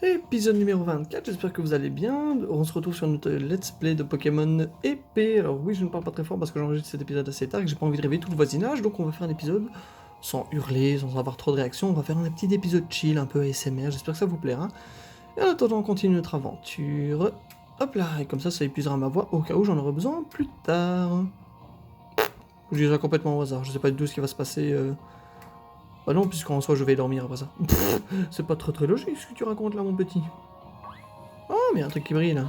Épisode numéro 24, j'espère que vous allez bien. On se retrouve sur notre let's play de Pokémon épée. Alors oui, je ne parle pas très fort parce que j'enregistre cet épisode assez tard et que j'ai pas envie de réveiller tout le voisinage, donc on va faire un épisode sans hurler, sans avoir trop de réactions. On va faire un petit épisode chill, un peu ASMR, j'espère que ça vous plaira. Et en attendant, on continue notre aventure. Hop là, et comme ça épuisera ma voix au cas où j'en aurai besoin plus tard. Je dis ça complètement au hasard, je sais pas du tout ce qui va se passer. Bah non, puisqu'en soi je vais dormir après ça. C'est pas très très logique ce que tu racontes là, mon petit. Oh, mais y a un truc qui brille là.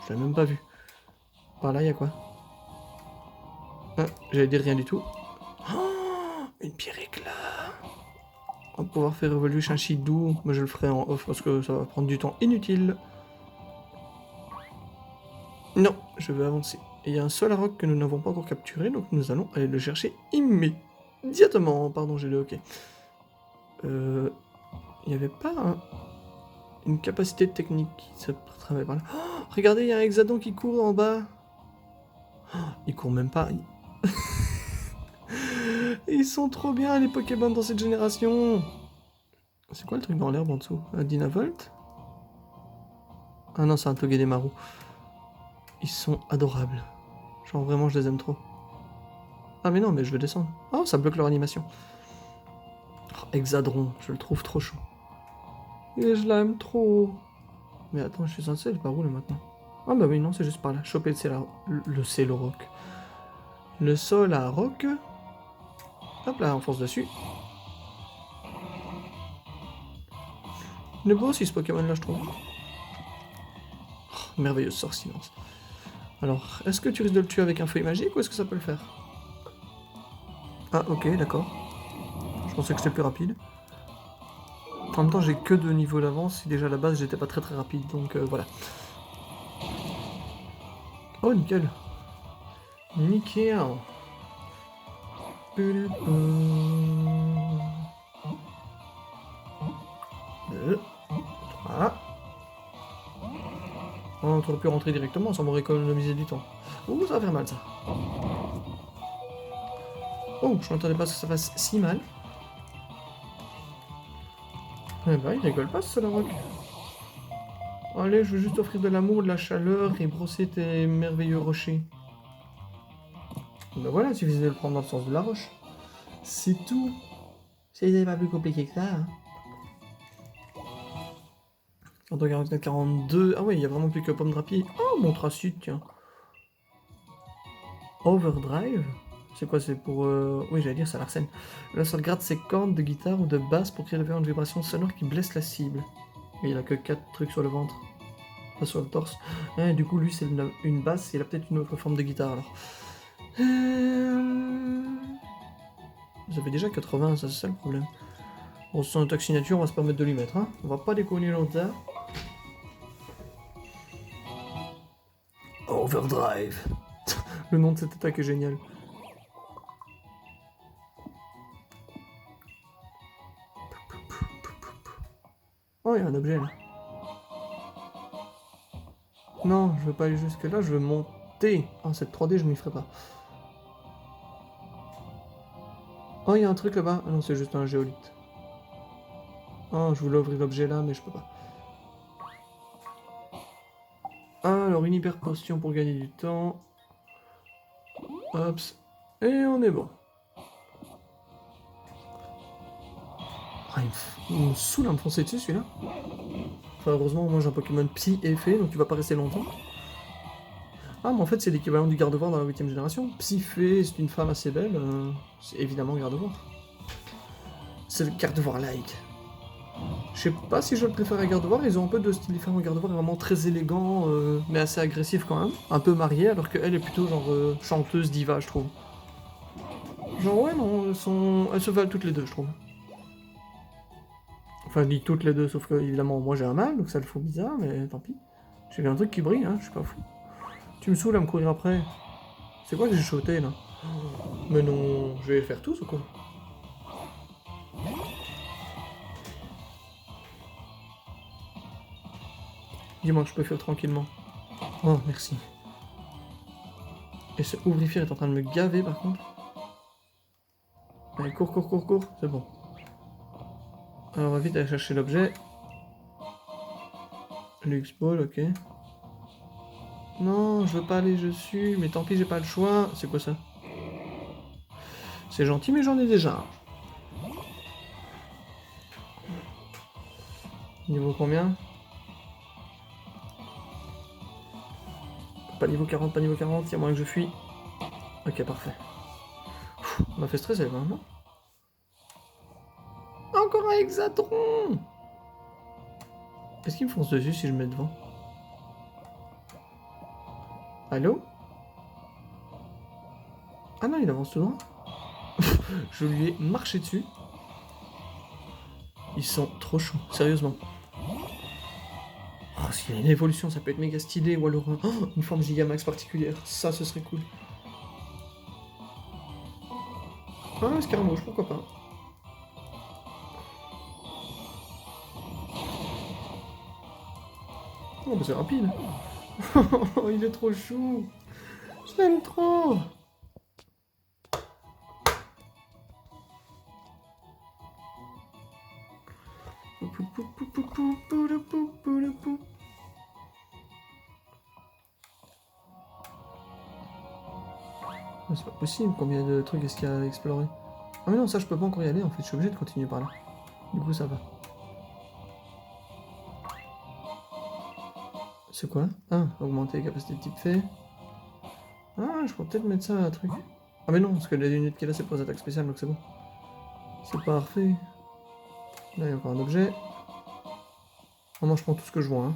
Je l'ai même pas vu. Par là, y a quoi? Ah, j'allais dire rien du tout. Oh, une pierre éclat. On va pouvoir faire évoluer Shinshidou, mais je le ferai en off parce que ça va prendre du temps inutile. Non, je vais avancer. Et il y a un Solrock que nous n'avons pas encore capturé, donc nous allons aller le chercher immédiatement. Pardon, j'ai le hockey. Il n'y avait pas une capacité technique qui se travaille par là. Oh, regardez, il y a un Hexadon qui court en bas. Oh, il court même pas. Ils sont trop bien les Pokémon dans cette génération. C'est quoi le truc dans l'herbe en dessous? Un Dynavolt? Ah non, c'est un Togedemaru. Ils sont adorables. Genre vraiment, je les aime trop. Ah mais non, mais je vais descendre. Oh, ça bloque leur animation. Oh, Hexadron, je le trouve trop chou. Et je l'aime trop. Mais attends, je suis censé aller par où là maintenant? Ah bah oui, non, c'est juste par là. Choper le Céloroc. Le sol à roc. Hop là, on fonce dessus. Il est beau aussi ce Pokémon là, je trouve. Oh, merveilleuse sort silence. Alors, est-ce que tu risques de le tuer avec un feuille magique ou est-ce que ça peut le faire? Ah ok, d'accord. Je pensais que c'était plus rapide. En même temps, j'ai que 2 niveaux d'avance et déjà à la base, j'étais pas très très rapide, donc voilà. Oh, nickel. Nickel. Voilà. On aurait pu rentrer directement, ça m'aurait économisé du temps. Ouh, ça va faire mal ça. Oh, je m'attendais pas à ce que ça fasse si mal. Eh ben, il rigole pas ce Solrock. Allez, je veux juste offrir de l'amour, de la chaleur et brosser tes merveilleux rochers. Ben voilà, il suffisait de le prendre dans le sens de la roche. C'est tout. C'est pas plus compliqué que ça. Hein. 144, 42. Ah ouais, il y a vraiment plus que pomme drapier. Oh, mon tracite, tiens. Overdrive? C'est quoi, c'est pour... Oui, j'allais dire, ça l'arsène. Là, ça gratte ses cordes de guitare ou de basse pour créer une vibration sonore qui blesse la cible. Mais il a que 4 trucs sur le ventre. Pas sur le torse. Et du coup, lui, c'est une basse, et il a peut-être une autre forme de guitare, alors. Vous avez déjà 80, ça, c'est ça le problème. Bon, sans attaque signature, on va se permettre de lui mettre, hein. On va pas déconner longtemps. Overdrive. Le nom de cette attaque est génial. Oh, il y a un objet là. Non, je veux pas aller jusque là, je veux monter. Oh, cette 3D, je m'y ferai pas. Oh, il y a un truc là-bas. Ah non, c'est juste un géolithe. Oh, je voulais ouvrir l'objet là, mais je peux pas. Ah, alors une hyper potion pour gagner du temps. Hop. Et on est bon. Ah, il me saoule à me foncer dessus celui-là. Enfin, heureusement, moi j'ai un Pokémon Psy et Fée, donc tu vas pas rester longtemps. Ah, mais en fait, c'est l'équivalent du Gardevoir dans la 8ème génération. Psy-Fée, c'est une femme assez belle. C'est évidemment Gardevoir. C'est le Gardevoir-like. Je sais pas si je le préfère à Gardevoir, ils ont un peu de style différent. Gardevoir est vraiment très élégant, mais assez agressif quand même. Un peu marié, alors qu'elle est plutôt genre chanteuse diva, je trouve. Genre, ouais, non, elles se valent toutes les deux, je trouve. Enfin, je dis toutes les deux, sauf que, évidemment, moi j'ai un mâle, donc ça le fout bizarre, mais tant pis. J'ai vu un truc qui brille, hein, je suis pas fou. Tu me saoules à me courir après. C'est quoi que j'ai choté là? Mais non, je vais les faire tous ou quoi? Dis-moi que je peux faire tranquillement. Oh, merci. Et ce ouvrifier est en train de me gaver par contre. Allez, cours, c'est bon. Alors on va vite aller chercher l'objet. Le X-Ball, ok. Non, je veux pas aller dessus, mais tant pis, j'ai pas le choix. C'est quoi ça? C'est gentil, mais j'en ai déjà. Niveau combien? Pas niveau 40, pas niveau 40, il y a moyen que je fuis. Ok, parfait. On m'a fait stresser quand même, non? Encore un hexatron! Est-ce qu'il me fonce dessus si je me mets devant? Allô? Ah non, il avance tout droit. Je lui ai marché dessus. Ils sont trop chauds, sérieusement. Oh, s'il y a une évolution, ça peut être méga stylé, ou alors une forme Gigamax particulière. Ça, ce serait cool. Ah, Scaramouche, pourquoi pas. Oh, bah c'est rapide. Il est trop chou. Je l'aime trop. C'est pas possible, combien de trucs est-ce qu'il y a à explorer? Ah mais non, ça je peux pas encore y aller en fait, je suis obligé de continuer par là. Du coup ça va. C'est quoi? Ah, augmenter les capacités de type fait. Ah, je pourrais peut-être mettre ça à un truc. Ah mais non, parce que la unité qui est là c'est pour les attaques spéciales, donc c'est bon. C'est parfait. Là il y a encore un objet. Oh, moi je prends tout ce que je vois, hein.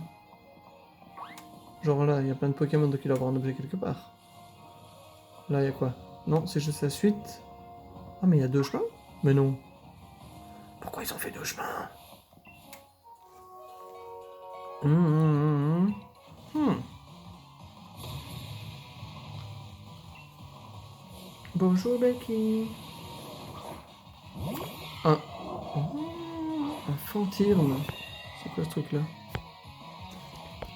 Genre là, il y a plein de Pokémon, donc il doit y avoir un objet quelque part. Là il y a quoi? Non, c'est juste la suite. Ah mais il y a deux chemins? Mais non. Pourquoi ils ont fait deux chemins? Bonjour Becky. Un... un fantirme. C'est quoi ce truc là?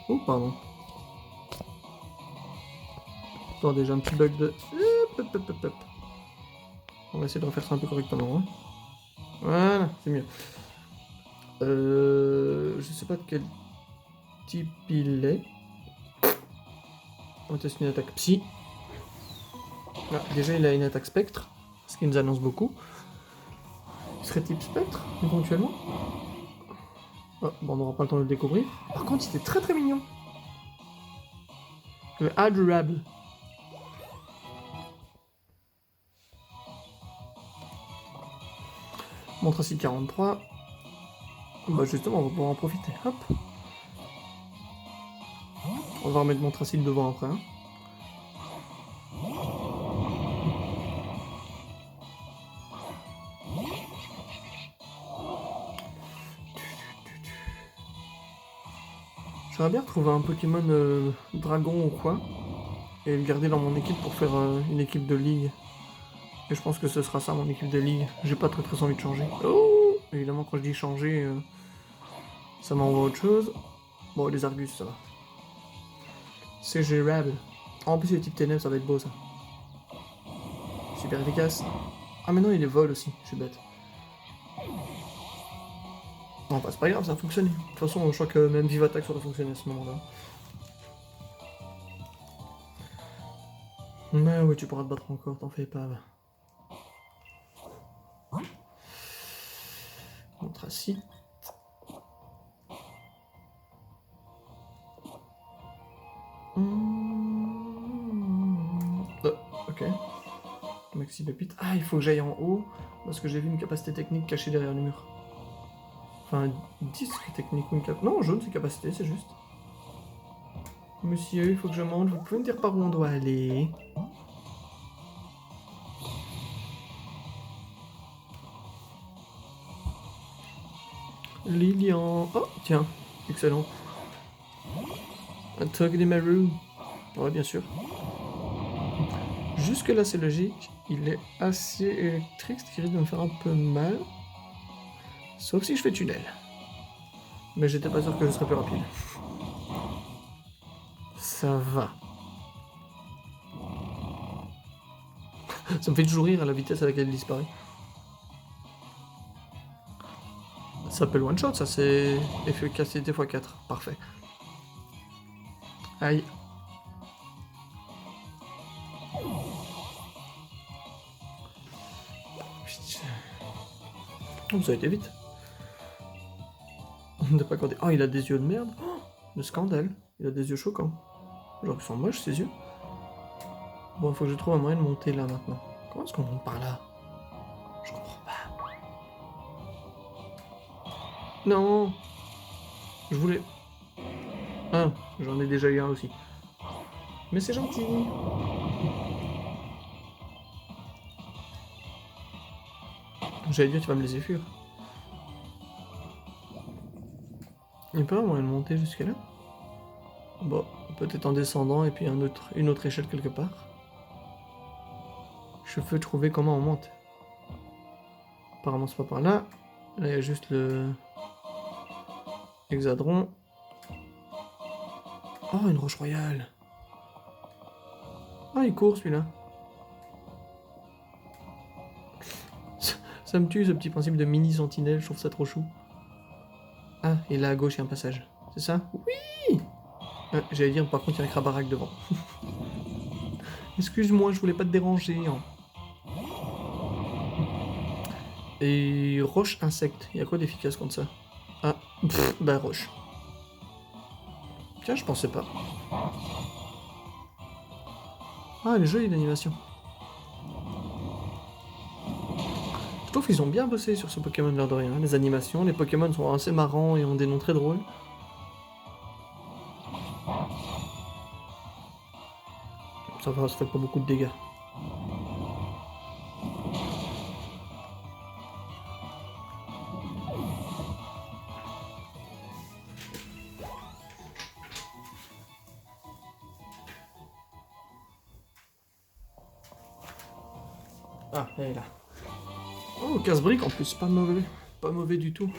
Oh pardon. Bon déjà un petit bug de... Hop. On va essayer de refaire ça un peu correctement. Hein. Voilà, c'est mieux. Je sais pas de quel type il est. On va tester une attaque psy. Ah, déjà il a une attaque spectre, ce qui nous annonce beaucoup. Il serait type spectre, éventuellement. Oh, bon, on n'aura pas le temps de le découvrir. Par contre, il était très très mignon. Adorable. Montracile 43. Bah justement, on va pouvoir en profiter. Hop. On va remettre Montracile devant après. Hein. J'aimerais bien retrouver un Pokémon dragon ou quoi, et le garder dans mon équipe pour faire une équipe de ligue. Et je pense que ce sera ça mon équipe de ligue. J'ai pas très envie de changer. Oh, évidemment quand je dis changer, ça m'envoie autre chose. Bon les Argus ça va. C'est gérable. En plus les types ténèbres ça va être beau ça. Super efficace. Ah mais non il est vol aussi, je suis bête. Non bah c'est pas grave, ça a fonctionné. De toute façon je crois que même Vive Attack ça aurait fonctionné à ce moment-là. Mais oui tu pourras te battre encore, t'en fais pas. Montracite. Ok. Maxi pépite. Ah, il faut que j'aille en haut parce que j'ai vu une capacité technique cachée derrière le mur. Enfin, disque technique ou une capacité. Non, jaune, c'est capacité, c'est juste. Monsieur, il faut que je monte. Vous pouvez me dire par où on doit aller? Lilian. Oh, tiens. Excellent. Un Togedemaru. Ouais, bien sûr. Jusque là, c'est logique. Il est assez électrique, ce qui risque de me faire un peu mal. Sauf si je fais tunnel. Mais j'étais pas sûr que je serais plus rapide. Ça va. Ça me fait toujours rire à la vitesse à laquelle il disparaît. Ça s'appelle one shot, ça c'est efficacité x4. Parfait. Aïe. Oh, ça a été vite. On n'a pas compté. Oh, il a des yeux de merde. Oh, le scandale. Il a des yeux choquants. Genre, ils sont moches, ces yeux. Bon, il faut que je trouve un moyen de monter là, maintenant. Comment est-ce qu'on monte par là? Je comprends pas. Non. Je voulais... Ah, j'en ai déjà eu un aussi. Mais c'est gentil. J'allais dire, tu vas me laisser fuir. Il n'y a pas un moyen de monter jusqu'à là? Bon, peut-être en descendant et puis une autre échelle quelque part. Je peux trouver comment on monte. Apparemment, c'est pas par là. Là, il y a juste le... hexadron. Oh, une roche royale. Ah, il court celui-là. Ça me tue ce petit principe de mini sentinelle, je trouve ça trop chou. Ah, et là à gauche il y a un passage. C'est ça? Oui. J'allais dire, par contre il y a un crabarac devant. Excuse-moi, je voulais pas te déranger. Hein. Et roche insecte, il y a quoi d'efficace contre ça? Ah, bah roche. Tiens, je pensais pas. Ah, elle est jolie l'animation. Je trouve qu'ils ont bien bossé sur ce Pokémon l'air de rien. Les animations, les Pokémon sont assez marrants et ont des noms très drôles. Ça va, ça fait pas beaucoup de dégâts. Ah, elle est là. Oh, casse-brique en plus, pas mauvais. Pas mauvais du tout.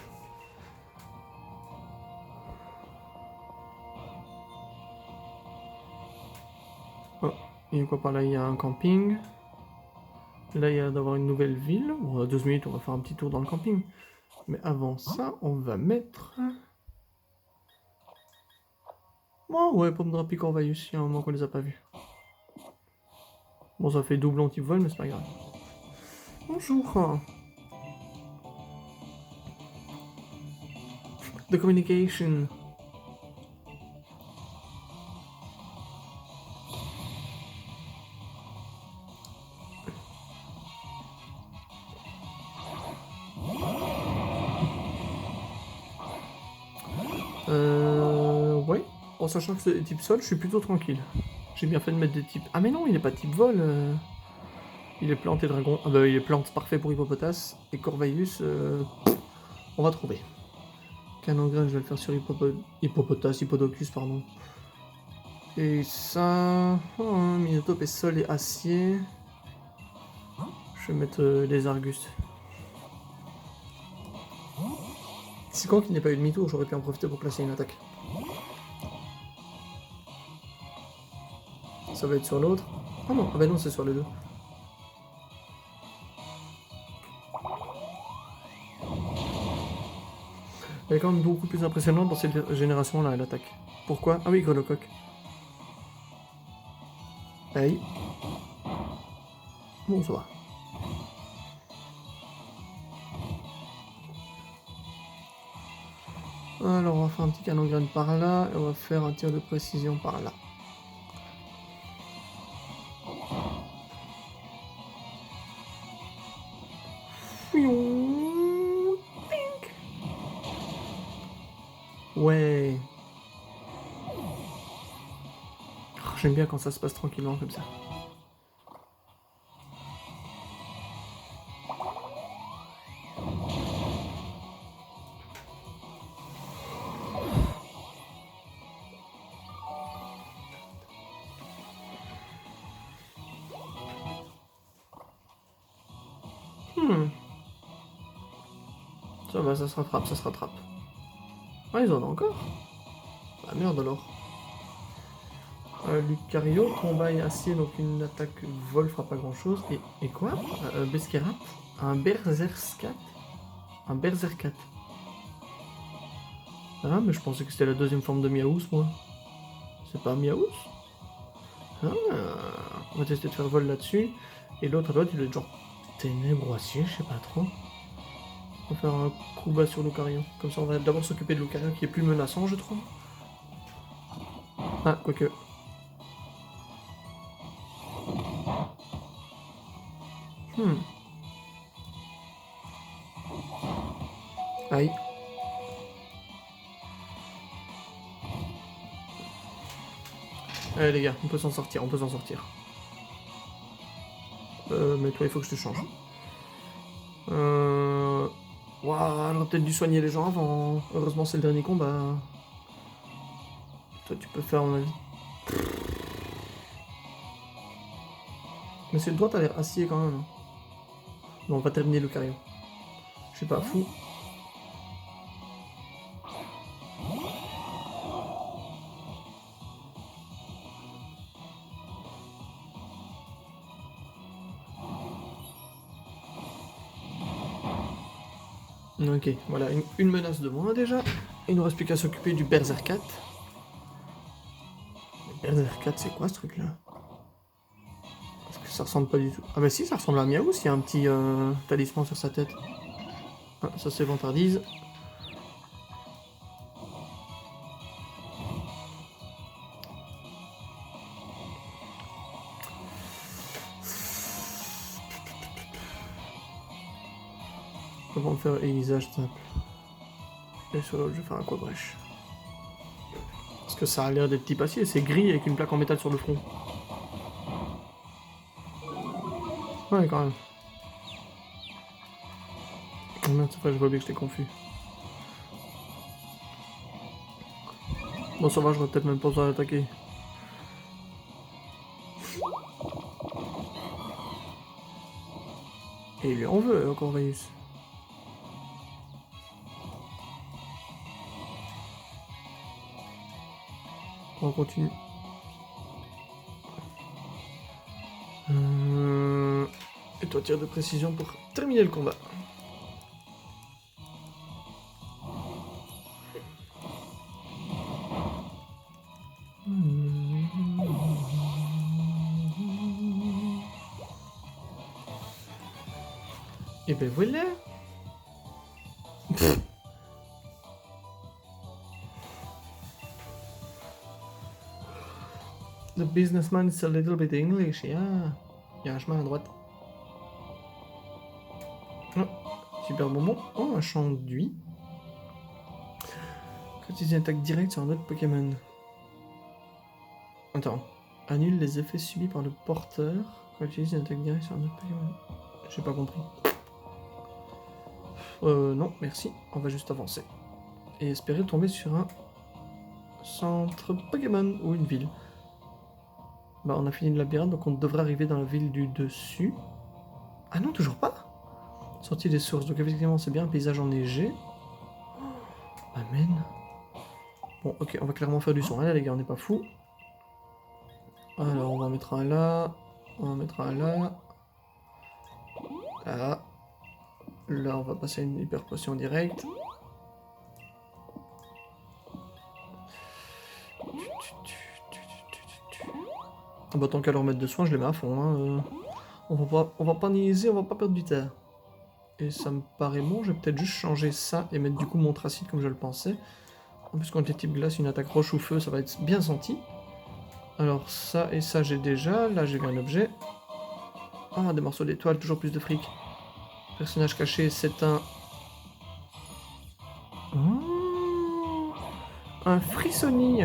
Oh, il y a quoi par là? Il y a un camping. Là, il y a d'avoir une nouvelle ville. Bon, à 12 minutes, on va faire un petit tour dans le camping. Mais avant ça, on va mettre... Oh ouais, pomme de rapis Corvaïus, il y a un moment qu'on les a pas vus. Bon, ça fait doublon type vol, mais c'est pas grave. Bonjour. The communication. Ouais. En sachant que c'est type sol, je suis plutôt tranquille. J'ai bien fait de mettre des types... Ah mais non, il est pas type vol. Il est plante et dragon. Ah bah il est plante, parfait pour Hippopotas. Et Corvaïus, on va trouver. Canongren, je vais le faire sur Hippopotas, Hippodocus, pardon. Et ça... Oh, Minotaure et sol et acier. Je vais mettre les Argus. C'est quand qu'il n'y a pas eu demi-tour, j'aurais pu en profiter pour placer une attaque. Ça va être sur l'autre. Ah non, ah bah non, c'est sur les deux. Elle est quand même beaucoup plus impressionnante dans cette génération-là, elle attaque. Pourquoi? Ah oui, Grelocoq. Aïe. Bon, ça va. Alors, on va faire un petit canon graine par là, et on va faire un tir de précision par là. Ouais. Oh, j'aime bien quand ça se passe tranquillement comme ça. Ça va, ça se rattrape, ça se rattrape. Ah, ils en ont encore? Ah merde alors. Lucario, combat et acier, donc une attaque vol fera pas grand chose. Et quoi? Beskerat? Un Berzerskat? Un Berserkat. Ah, mais je pensais que c'était la deuxième forme de Miaous, moi. C'est pas un Miaous? Ah, on va tester de faire vol là-dessus. Et l'autre à droite, il est genre ténèbres ou acier, je sais pas trop. On va faire un coup bas sur Lucario. Comme ça, on va d'abord s'occuper de Lucario qui est plus menaçant, je trouve. Ah, quoique. Aïe. Allez les gars, on peut s'en sortir, on peut s'en sortir. Mais toi, il faut que je te change. Waouh, j'aurais peut-être dû soigner les gens avant. Heureusement, c'est le dernier combat. Toi, tu peux faire, à mon avis. Mais c'est le droit, t'as l'air acier quand même. Bon, on va terminer le carré. Je suis pas fou. Ok, voilà, une menace de moins déjà. Il nous reste plus qu'à s'occuper du Berserkat. Le Berserkat, c'est quoi ce truc-là? Parce que ça ressemble pas du tout. Ah bah si, ça ressemble à Miaou, s'il y a un petit talisman sur sa tête. Ah, ça c'est vantardise. Comment faire aiguisage simple. Et sur l'autre, je vais faire un quabrèche. Parce que ça a l'air d'être type acier, c'est gris avec une plaque en métal sur le front. Ouais, quand même. Oh merde, c'est vrai, je vois bien que j'étais confus. Bon, ça va, j'aurais peut-être même pas besoin d'attaquer. Et il lui en veut, Corvus. On continue. Et toi, tir de précision pour terminer le combat. Et ben voilà. The businessman is a little bit English, yeah. Il y a un chemin à droite. Oh, super bonbon. Oh, un champ d'huile. Quand tu une attaque directe sur un autre Pokémon. Attends. Annule les effets subis par le porteur. Quand tu utilises une attaque directe sur un autre Pokémon. J'ai pas compris. Non, merci. On va juste avancer. Et espérer tomber sur un centre Pokémon ou une ville. Bah, on a fini le labyrinthe, donc on devrait arriver dans la ville du dessus. Ah non, toujours pas. Sortie des sources, donc effectivement c'est bien un paysage enneigé. Oh, amen. Bon, ok, on va clairement faire du son. Là les gars, on n'est pas fous. Alors on va mettre un là. On va mettre un là. Là. Là on va passer à une hyper potion directe. Ah bah tant qu'à leur mettre de soin, je les mets à fond. Hein. On va pas niaiser, on va pas perdre du temps. Et ça me paraît bon, je vais peut-être juste changer ça et mettre du coup mon tracide comme je le pensais. En plus contre les types glace, une attaque roche ou feu, ça va être bien senti. Alors ça et ça j'ai déjà, là j'ai vu un objet. Ah, des morceaux d'étoiles, toujours plus de fric. Personnage caché, c'est un... Oh, un frissonnis.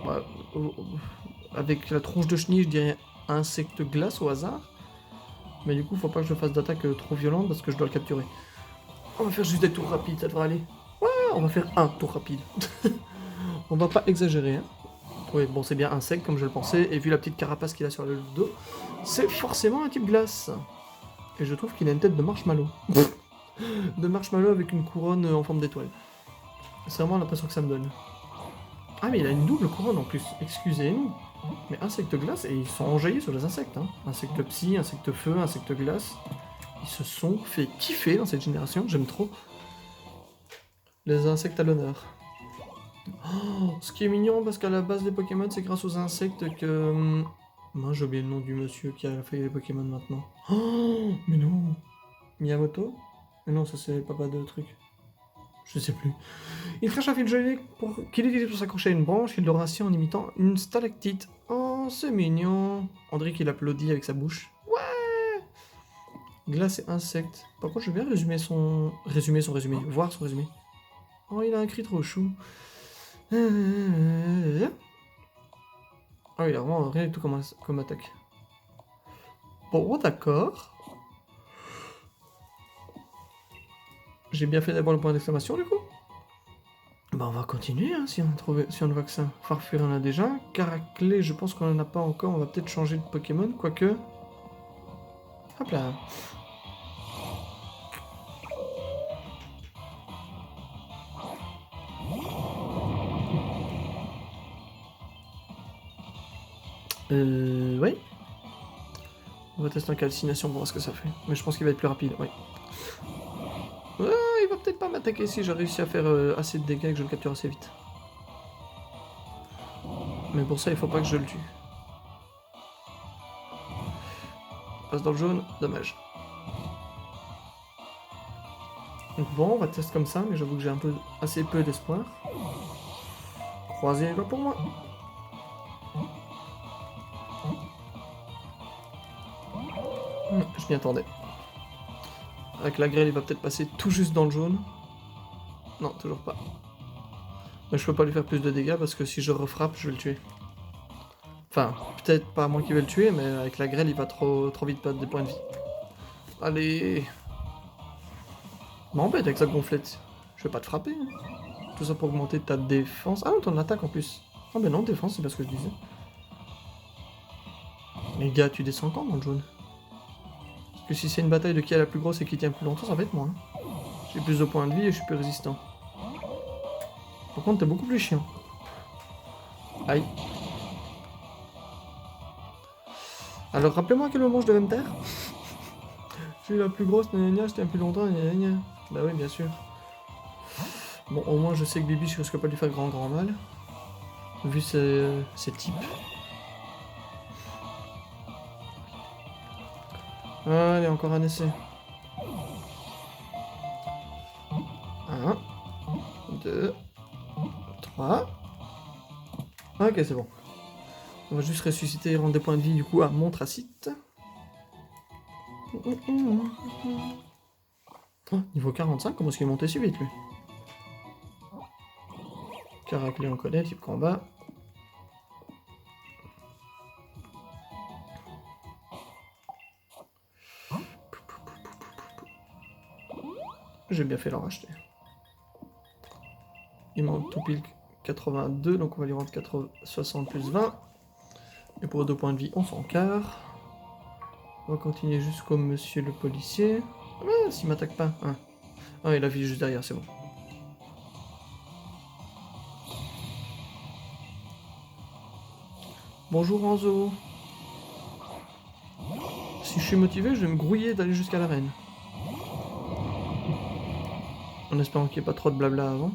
Bah, avec la tronche de chenille, je dirais insecte glace au hasard. Mais du coup, faut pas que je fasse d'attaque trop violente parce que je dois le capturer. On va faire juste des tours rapides, ça devrait aller. Ouais, on va faire un tour rapide. On va pas exagérer, hein. Oui, bon, c'est bien insecte comme je le pensais, et vu la petite carapace qu'il a sur le dos, c'est forcément un type glace. Et je trouve qu'il a une tête de marshmallow. De marshmallow avec une couronne en forme d'étoile. C'est vraiment l'impression que ça me donne. Ah, mais il a une double couronne en plus, excusez-nous. Mais insecte glace, et ils sont enjaillés sur les insectes. Hein. Insecte psy, insecte feu, insecte glace. Ils se sont fait kiffer dans cette génération, j'aime trop. Les insectes à l'honneur. Oh, ce qui est mignon, parce qu'à la base des Pokémon, c'est grâce aux insectes que... Moi, j'ai oublié le nom du monsieur qui a fait les Pokémon maintenant. Oh, mais non. Miyamoto? Mais non, ça c'est papa de truc. Je sais plus. Il crache un fil gelé qu'il utilise pour s'accrocher à une branche, il le rassit en imitant une stalactite. Oh, c'est mignon. André qui l'applaudit avec sa bouche. Ouais. Glace et insectes. Par contre, je vais bien résumer son... Voir son résumé. Oh, il a un cri trop chou. Ah, il a vraiment rien du tout comme attaque. Bon, d'accord. J'ai bien fait d'avoir le point d'exclamation, du coup. Bah, on va continuer, hein, si on voit que ça. Farfure, on en a déjà. Caraclé, je pense qu'on en a pas encore. On va peut-être changer de Pokémon, quoique... Hop là. Oui. On va tester en calcination pour voir ce que ça fait. Mais je pense qu'il va être plus rapide, oui. Il va peut-être pas m'attaquer si j'ai réussi à faire assez de dégâts et que je le capture assez vite. Mais pour ça, il faut pas que je le tue. Passe dans le jaune, dommage. Donc bon, on va tester comme ça, mais j'avoue que j'ai assez peu d'espoir. Croisez les doigts pour moi. Je m'y attendais. Avec la grêle, il va peut-être passer tout juste dans le jaune. Non, toujours pas. Mais je peux pas lui faire plus de dégâts parce que si je refrappe, je vais le tuer. Enfin, peut-être pas moi qui vais le tuer, mais avec la grêle, il va trop vite perdre des points de vie. Allez. M'embête avec sa gonflette. Je vais pas te frapper. Hein. Tout ça pour augmenter ta défense. Ah non, ton attaque en plus. Ah ben non, défense, c'est pas ce que je disais. Mais gars, tu descends quand dans le jaune? Parce que si c'est une bataille de qui est la plus grosse et qui tient plus longtemps, ça va être moi. Hein. J'ai plus de points de vie et je suis plus résistant. Par contre, t'es beaucoup plus chiant. Aïe. Alors, rappelez-moi à quel moment je devais me taire. Je suis la plus grosse, je tiens plus longtemps, Bah oui, bien sûr. Bon, au moins, je sais que Bibi, je risque pas de lui faire grand mal. Vu ses types. Allez, encore un essai. 1, 2, 3. Ok, c'est bon. On va juste ressusciter et rendre des points de vie du coup à Montracite. Oh, niveau 45, comment est-ce qu'il est monté si vite lui? Caraclé on connaît, type combat. J'ai bien fait l'en racheter. Il manque tout pile 82, donc on va lui rendre 60 plus 20. Et pour 2 points de vie, on s'en carre. On va continuer jusqu'au monsieur le policier. Ah, s'il m'attaque pas. Hein. Ah, il a vie juste derrière, c'est bon. Bonjour Anzo. Si je suis motivé, je vais me grouiller d'aller jusqu'à l'arène. En espérant qu'il n'y ait pas trop de blabla avant.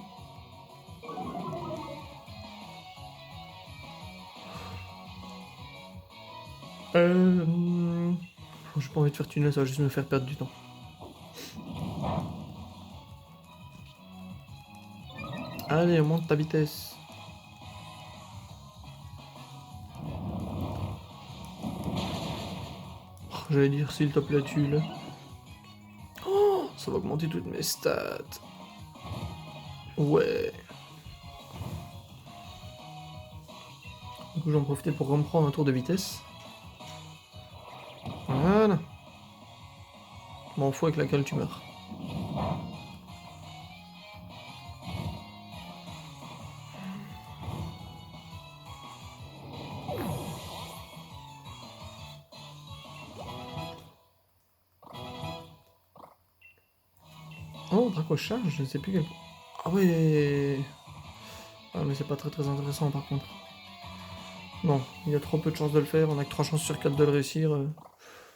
J'ai pas envie de faire tunnel, ça va juste me faire perdre du temps. Allez, monte ta vitesse. Oh, j'allais dire s'il te plaît, tue-le. Oh, ça va augmenter toutes mes stats. Ouais. Du coup, j'en profitais pour reprendre un tour de vitesse. Voilà. M'en fous avec laquelle tu meurs. Oh, Dracocharge, je ne sais plus quel... Ah ouais. Ah mais c'est pas très intéressant par contre. Non, il y a trop peu de chances de le faire, on a que 3 chances sur 4 de le réussir.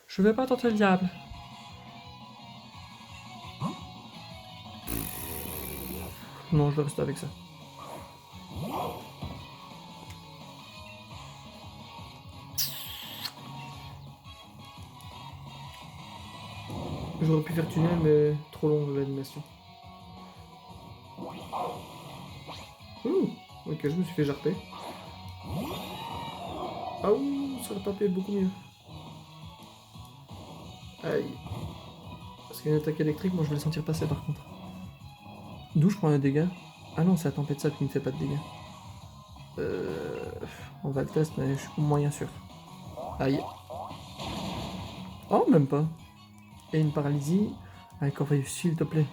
Je vais pas tenter le diable. Non, je vais rester avec ça. J'aurais pu faire tunnel, mais trop long de l'animation. Ok, je me suis fait jarper. Ah ouh, ça aurait pas pu être beaucoup mieux. Aïe. Parce qu'il y a une attaque électrique, moi je vais le sentir passer par contre. D'où je prends un dégât? Ah non, c'est la tempête sable qui ne fait pas de dégâts. On va le tester, mais je suis moyen sûr. Aïe. Oh, même pas. Et une paralysie. Avec Orpheus, s'il te plaît.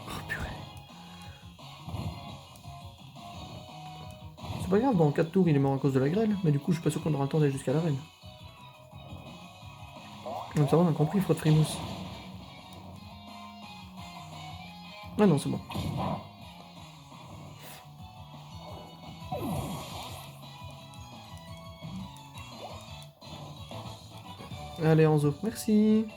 Oh purée. C'est pas grave, dans 4 tours il est mort à cause de la grêle, mais du coup je suis pas sûr qu'on aura le temps d'aller jusqu'à l'arène. Comme ça on a compris, Frotte Frimousse. Ah non, c'est bon. Allez Enzo, merci.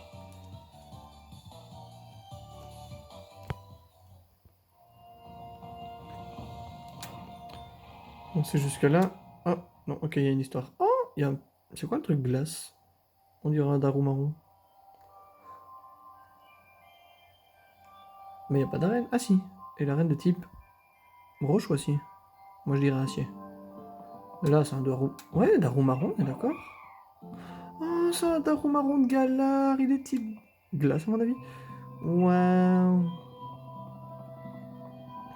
Bon, c'est jusque là. Ah, non, ok, il y a une histoire. Oh, il y a un... C'est quoi le truc glace? On dirait un Darumaru. Mais il n'y a pas d'arène. Ah si. Et l'arène de type roche aussi. Moi je dirais acier. Et là c'est un Daru... Ouais, Darumaru, on est d'accord. Oh, c'est un Darumaru de Galar. Il est type glace à mon avis. Waouh.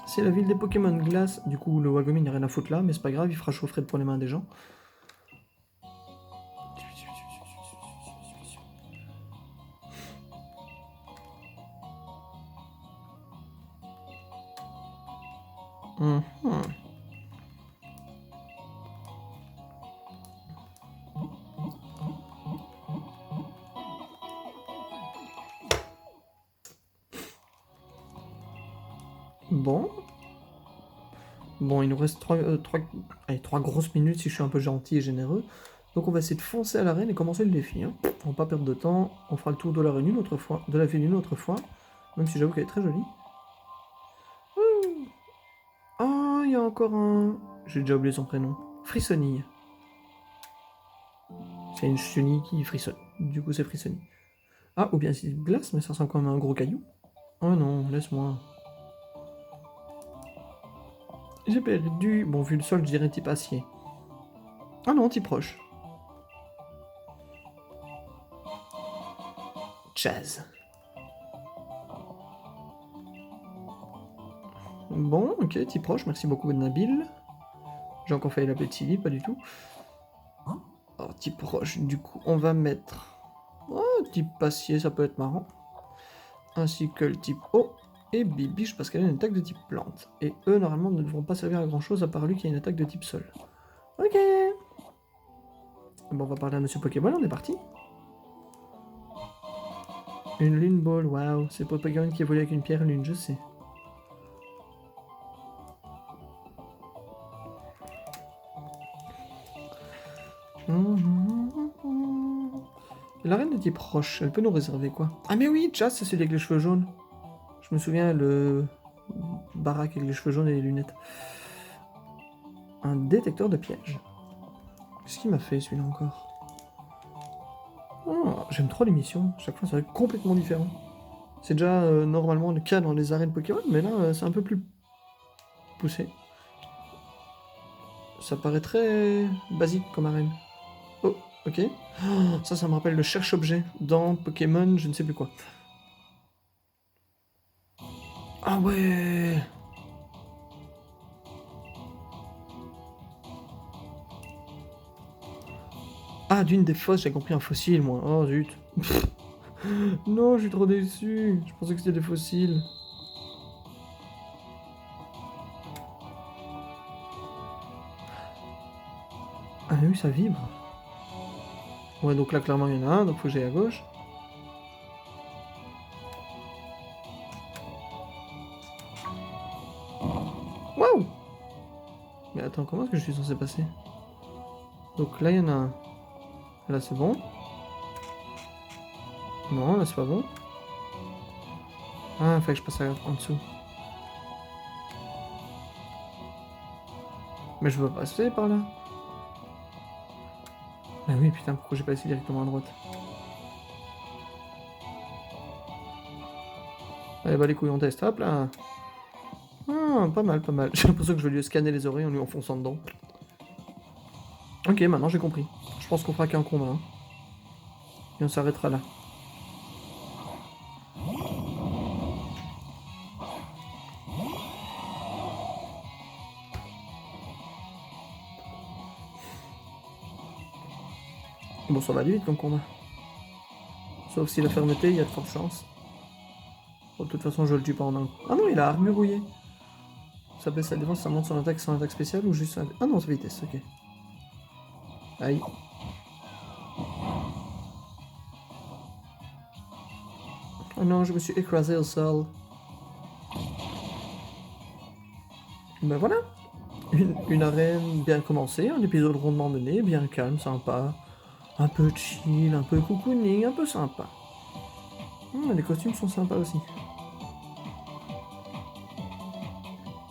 C'est la ville des Pokémon glace. Du coup, le Wagome, il n'y a rien à foutre là, mais c'est pas grave, il fera chauffer pour les mains des gens. Mhm. Bon. Bon, il nous reste 3 grosses minutes si je suis un peu gentil et généreux. Donc on va essayer de foncer à l'arène et commencer le défi. Hein. On va pas perdre de temps. On fera le tour de l'arène une autre fois, de la ville une autre fois. Même si j'avoue qu'elle est très jolie. Ah, il y a encore un... J'ai déjà oublié son prénom. Frissonille. C'est une chenille qui frissonne. Du coup, c'est Frissonille. Ah, ou bien c'est une glace, mais ça ressemble quand même à un gros caillou. Oh non, laisse-moi. J'ai perdu... Bon, vu le sol, je dirais type acier. Ah non, type roche. Jazz. Bon, ok, type roche, merci beaucoup Nabil. J'ai encore failli l'appeler Tilly, pas du tout. Alors, type roche, du coup, on va mettre... Oh, type acier, ça peut être marrant. Ainsi que le type eau et Bibiche, parce qu'elle a une attaque de type plante. Et eux, normalement, ne devront pas servir à grand chose, à part lui qui a une attaque de type sol. Ok. Bon, on va parler à Monsieur Pokéball, on est parti. Une lune ball, waouh, c'est Pokémon qui évolue avec une pierre lune, je sais. La reine de type roche, elle peut nous réserver quoi? Ah mais oui, Chas, c'est celui avec les cheveux jaunes. Je me souviens, le baraque avec les cheveux jaunes et les lunettes. Un détecteur de pièges. Qu'est-ce qu'il m'a fait celui-là encore? Oh, j'aime trop l'émission, chaque fois ça va être complètement différent. C'est déjà normalement le cas dans les arènes Pokémon, mais là c'est un peu plus poussé. Ça paraît très basique comme arène. Oh, ok. Oh, ça me rappelle le cherche-objet dans Pokémon, je ne sais plus quoi. Ah ouais. Ah, d'une des fosses, j'ai compris un fossile, moi. Oh, zut. Non, je suis trop déçu. Je pensais que c'était des fossiles. Ah, mais oui, ça vibre. Ouais, donc là, clairement, il y en a un, donc faut que j'aille à gauche. Waouh! Mais attends, comment est-ce que je suis censé passer? Donc là, il y en a un. Là, c'est bon. Non, là, c'est pas bon. Ah, il fallait que je passe en dessous. Mais je veux passer par là. Ah oui, putain, pourquoi j'ai pas essayé directement à droite? Allez, bah les couilles, on teste. Hop là. Ah, pas mal, pas mal. J'ai l'impression que je vais lui scanner les oreilles en lui enfonçant dedans. Ok, maintenant j'ai compris. Je pense qu'on fera qu'un combat. Hein. Et on s'arrêtera là. Bon, ça va aller vite comme combat. Sauf si la fermeté, il y a de fortes chances. Bon, de toute façon, je le tue pas en un coup. Ah non, il a armure rouillée. Ça baisse sa défense, ça monte son attaque sans attaque spéciale ou juste... Ah non, sa vitesse, ok. Aïe. Oh non, je me suis écrasé au sol. Ben voilà. Une arène bien commencée, un épisode rondement mené, bien calme, sympa. Un peu chill, un peu cocooning, un peu sympa. Les costumes sont sympas aussi.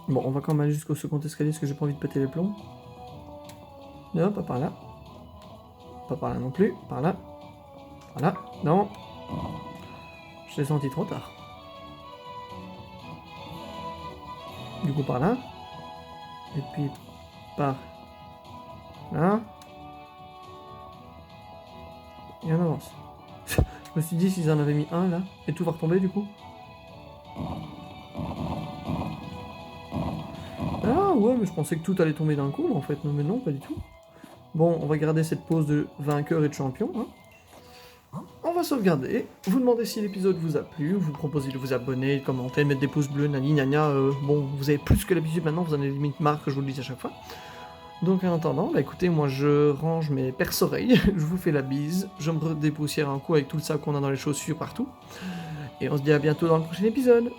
Bon, on va quand même aller jusqu'au second escalier parce que j'ai pas envie de péter les plombs. Non, pas par là. Pas par là non plus. Par là. Par là. Non. Je l'ai senti trop tard. Du coup, par là. Et puis, par là. Et on avance. Je me suis dit s'ils en avaient mis un là, et tout va retomber du coup. Ah ouais, mais je pensais que tout allait tomber d'un coup, mais en fait, mais non, pas du tout. Bon, on va garder cette pose de vainqueur et de champion. Hein. On va sauvegarder. Vous demandez si l'épisode vous a plu, vous proposez de vous abonner, de commenter, de mettre des pouces bleus, nani, nania. Bon, vous avez plus que l'habitude maintenant, vous en avez limite marre que je vous le dise à chaque fois. Donc en attendant, bah écoutez, moi je range mes perce-oreilles, je vous fais la bise, je me redépoussière un coup avec tout ça qu'on a dans les chaussures partout. Et on se dit à bientôt dans le prochain épisode.